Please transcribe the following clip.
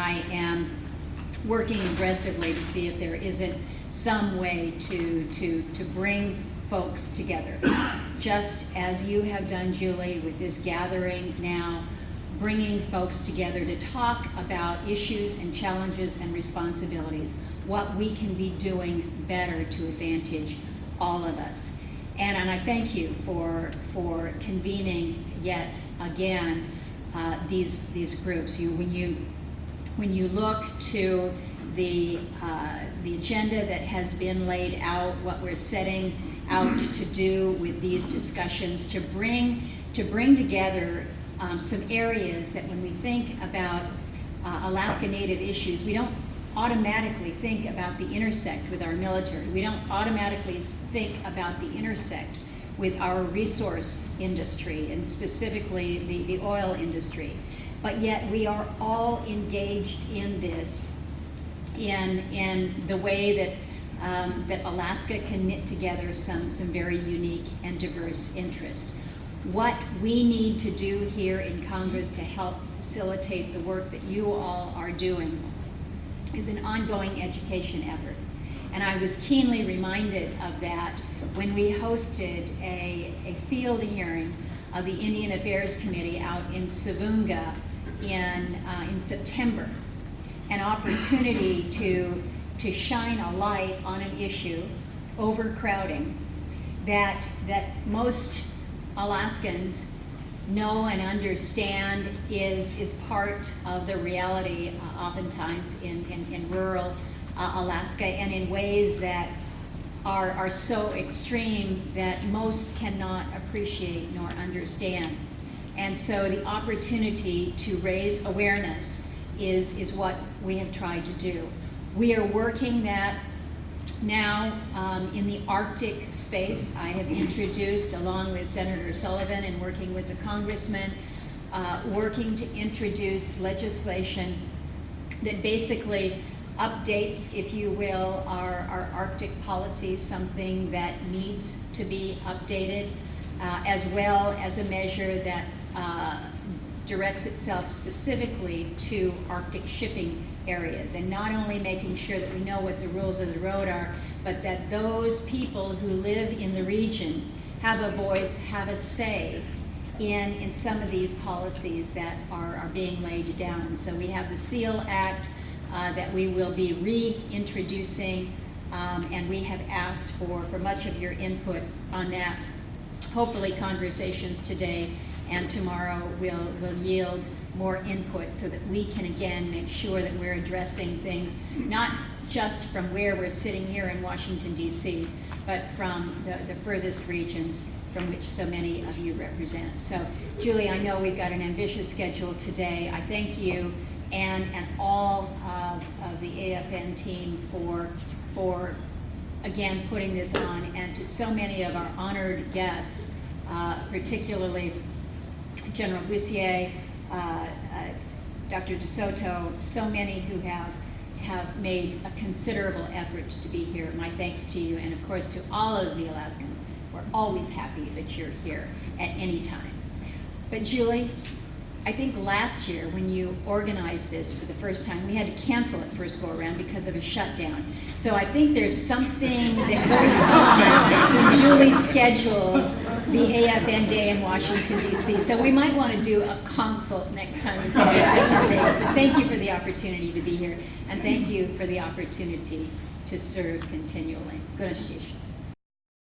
I am working aggressively to see if there isn't some way to bring folks together, just as you have done, Julie, with this gathering now, bringing folks together to talk about issues and challenges and responsibilities, what we can be doing better to advantage all of us. And I thank you for convening yet again these groups. When you look to the agenda that has been laid out, what we're setting out to do with these discussions, to bring together some areas that when we think about Alaska Native issues, we don't automatically think about the intersect with our military. We don't automatically think about the intersect with our resource industry, and specifically the oil industry. But yet we are all engaged in this in the way that Alaska can knit together some very unique and diverse interests. What we need to do here in Congress to help facilitate the work that you all are doing is an ongoing education effort. And I was keenly reminded of that when we hosted a field hearing of the Indian Affairs Committee out in Savunga in September. An opportunity to shine a light on an issue, overcrowding, that most Alaskans know and understand is part of the reality oftentimes in rural Alaska, and in ways that are so extreme that most cannot appreciate nor understand. And so the opportunity to raise awareness is what we have tried to do. We are working that now in the Arctic space. I have introduced, along with Senator Sullivan and working with the congressman, working to introduce legislation that basically updates, if you will, our Arctic policies, something that needs to be updated, as well as a measure that directs itself specifically to Arctic shipping areas, and not only making sure that we know what the rules of the road are, but that those people who live in the region have a voice, have a say in some of these policies that are being laid down. And so we have the SEAL Act that we will be reintroducing, and we have asked for much of your input on that. Hopefully conversations today and tomorrow will yield more input so that we can again make sure that we're addressing things not just from where we're sitting here in Washington, D.C., but from the furthest regions from which so many of you represent. So, Julie, I know we've got an ambitious schedule today. I thank you and all of the AFN team for again putting this on, and to so many of our honored guests, particularly General Bussier, Dr. DeSoto, so many who have made a considerable effort to be here. My thanks to you, and of course to all of the Alaskans. We're always happy that you're here at any time. But Julie, I think last year when you organized this for the first time, we had to cancel it first go around because of a shutdown. So I think there's something that goes on when Julie schedules the AFN Day in Washington, D.C. So we might want to do a consult next time we call this AFN Day. But thank you for the opportunity to be here, and thank you for the opportunity to serve continually. Good.